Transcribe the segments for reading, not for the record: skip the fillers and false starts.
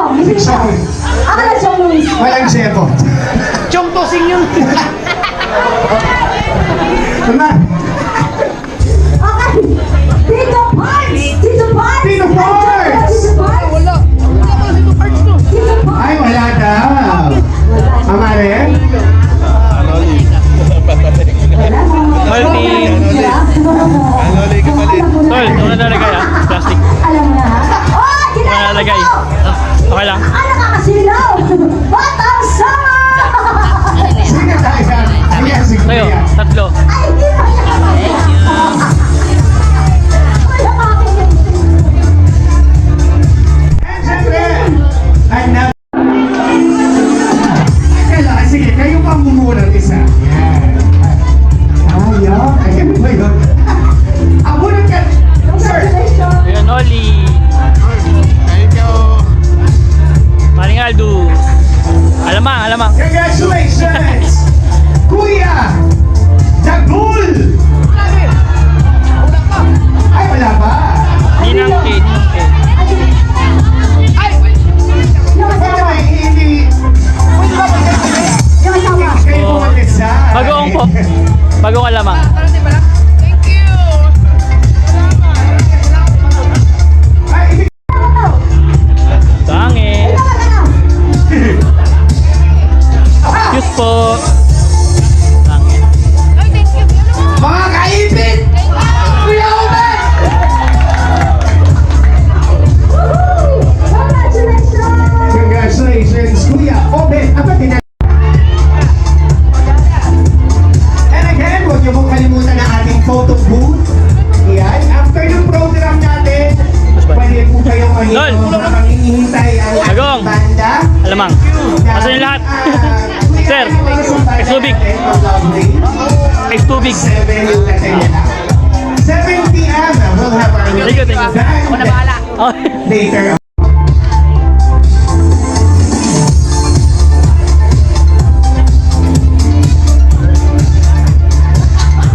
Chong, hindi siya. Ako na Chong Luis. Walang Jebo. Chong Tosing yun. Naman. Okay. Tito Parts! Tito Parts! Tito Parts! Tito Parts! Wala pa si Parts to. Tito Parts! Ay, wala daw. Amare? Malti. Tol, ito na nalagay ah. Plastic. Alam mo na ha? Oh! Ito na nalagay. Okay lang. Ah, nakakasilaw! Batang sama! Sige tayo. Ayan, si Tayo, Kuya. tatlo. Ay, hindi pa siya. Wala pa ako yan. And syempre, kailangan, sige, kayo pa mumuna ng isa. Yan. Ayaw. Ayaw ba yun? Abunod ka. Sir. Congratulations! Kuya Noli. Maring Aldo. Alamang, alamang. Congratulations! Kuya! Dagul! Ay, wala ba? Ninang K, Ninang K. Yung Pwede asawa. ba hindi Yung asawa. kayo pumatisa? Bagoong po. Bagong alamang. Thank you. Ay, hindi. Tangin. Excuse po. Tangin. Ay, thank you. Mga kaibig! Kuya Oben! Congratulations! Congratulations, Kuya Oben! Apa tinatawag? And again, huwag niyo pong kalimutan ang ating photo booth. Yan. After ng program natin, pwede po kayong Lol! habang hinihintay ang Bagong! ating banda. Alamang. Asan yung lahat? Sir, exubig. Extubig. 7 p.m. We'll have our Thank you, thank you. band Ako na bahala. Oh. later.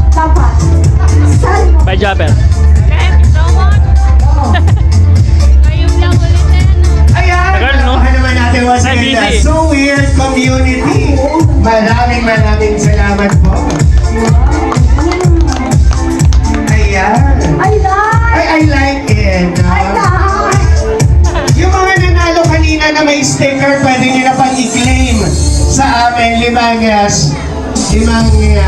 Dapat. Saan mo? Bye, Japper. Thank you so much. Kayo lang ulit na yan. Ayan! Tagal, no? Ano naman natin once Ay, again busy. the So Weird Community. Maraming salamat po. Ayan. I like! I like it. no? I like! Yung mga nanalo kanina na may sticker, pwede nyo na pang i-claim sa amin. Limang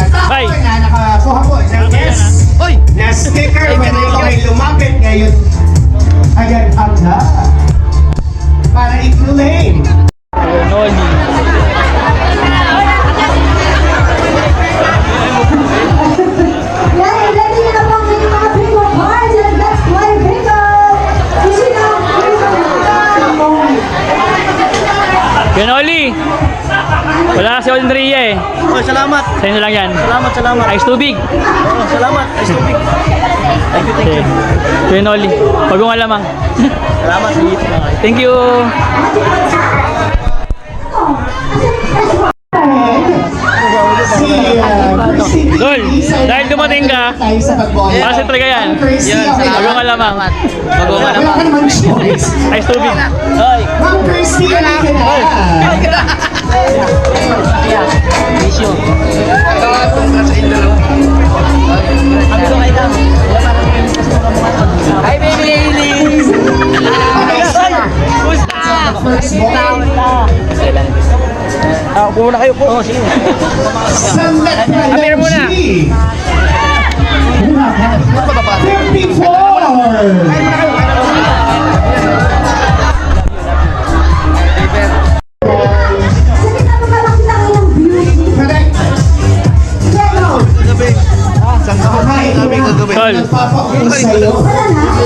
tao Bye. na nakakuha po ng yes Oy! na sticker. Pwede nyo kayo lumapit ngayon. Agad ang para i-claim. Kuya Noli. Yan, ready na po ang inyong mga bingo cards and let's play bingo! Easy na! Kuya Noli. Wala si Olndria eh. Oh, salamat. Sa inyo lang yan. Salamat. Ice tubig. Oh, salamat. Ay, stupid. Thank you, thank you. Kuya Noli. Bagong alamang. Salamat. Thank you. Dol, dahil dumating ka, base talaga yan. Bagong alamang. Bagong alamang. Wala ka naman choice. Ice tubig. Ay, Ma'am Christy, halika na. issue. Hi, baby Aileen! First ball. Puno na kayo po. Oh, sige. Sandat Appear muna. G. 54. Sige na malaki lang yung beauty. Correct. Tol, Nagpapa-uwi sa'yo.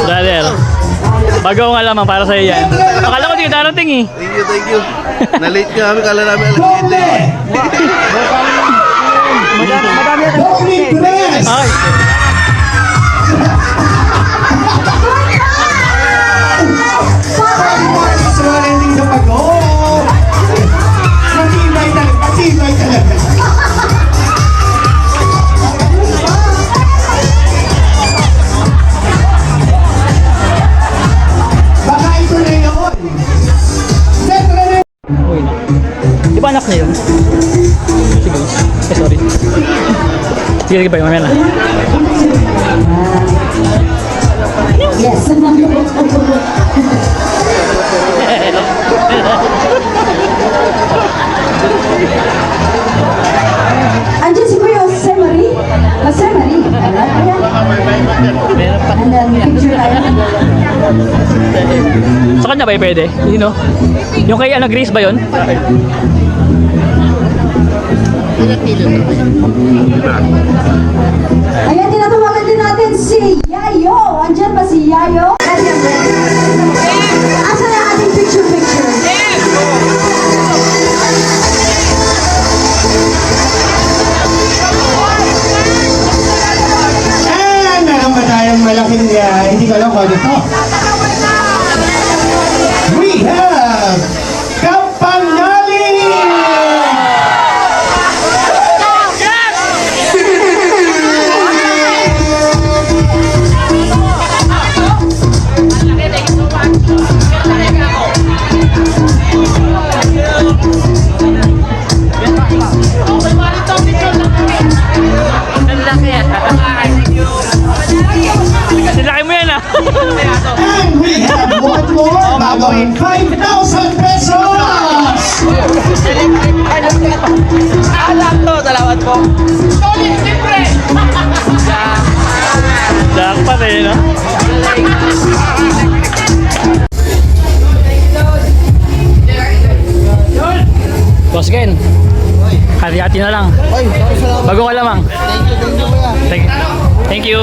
brother. Bagong alamang para sa'yo yan. Akala ko di ka darating eh. Thank you. Na-late nga kami, kala namin alas 7. Doble dress. Ay, Surrounding sa pag-oh. Matibay talaga. Baka ito na yun. anak niya yun? Sige. Sorry. Sige ba, mamaya na. Yes. Andiyan si Kuya Jose Marie. Jose Marie. Ayan. And then, picture tayo. Sa kanya ba yung pwede? You know? Yung kay ano, Grace ba yun? Ayan, tinatawagan din natin si Yayo. Andiyan ba si Yayo? Asa na ating picture? And meron pa tayong malaking, hindi ko alam kung ano to. We have Kapanali! Silaki mo yan ah. And we have one more, bagong 5,000 pesos! Salamat po. Dapat eh, no? Boss Ken, hati-hati na lang. Bago ka lamang. Thank you.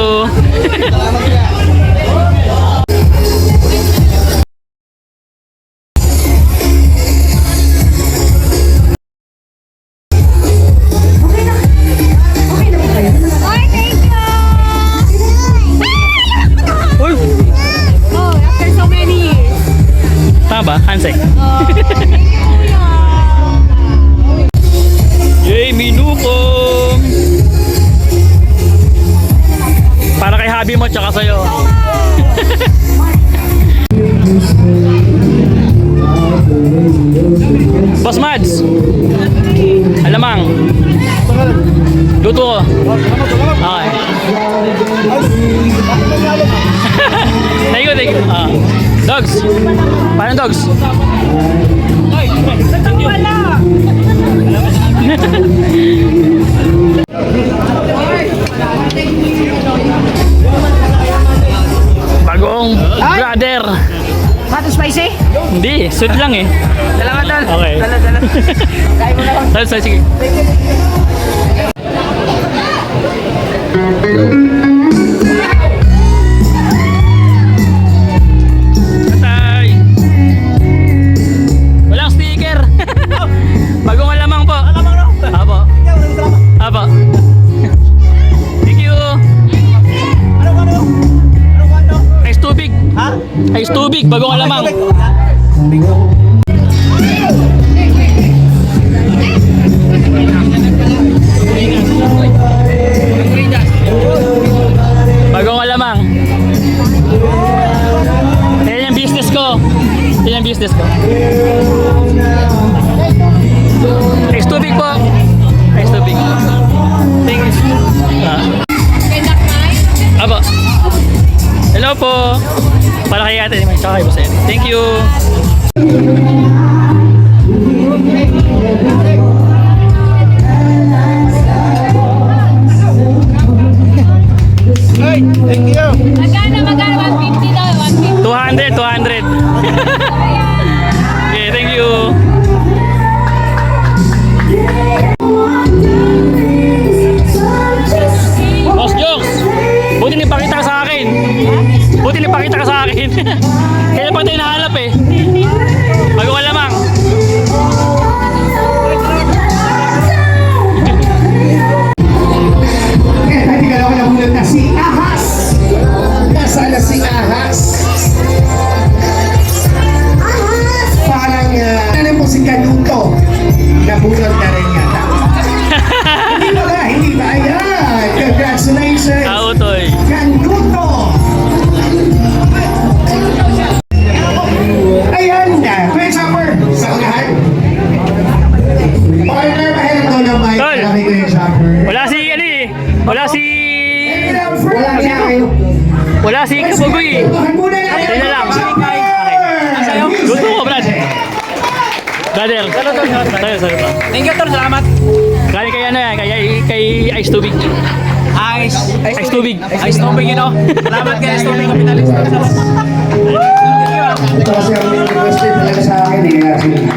Okay na. Okay na po kayo. Ay, thank you! Uy, Oh, after so many years. tama ba? Handshake. Oh, thank you, kuya. Yay, minupong! Para kay Habi mo tsaka sa'yo. Boss Mads! Alamang! Luto ko. Okay. Thank you. Dogs! Paano dogs? Bagong brother. Mato spicy? Hindi, sweet lang eh. Salamat tol. Okay. Dala. Kain mo na ako. Sige. Tatay. Walang sticker. Bagong alamang po. Alamang no? Apo. Apo. Thank you. Ano? Ice tubig. Ha? Ice tubig, bagong alamang. Bagong alamang. Yan yung business ko. Yan yung business ko. Ice tubig po. Ice tubig. Thank you. Aba. Hello po. Para kay ate, may tsaka kay Boss Eric. Thank you. Magkano? 150 daw, 150. 200. Okay, thank you. Boss Jokes, buti nipakita ka sa akin. Kaya pa tayo nahanap eh. Wala si, ano eh. Wala si... Wala siya kayo. Wala si Kabugoy eh. Tutukan muna natin. Sino lang? Okay. Luto ko, Brad. Brother. Sayo pa. Thank you, Tol. Salamat. Galing kay ano yan, kay Ice Tubig. Ice Tubig. Ice tubig, you know. Salamat kay Ice Tubig Capitalist. Ito kasi ang requested talaga sa akin eh.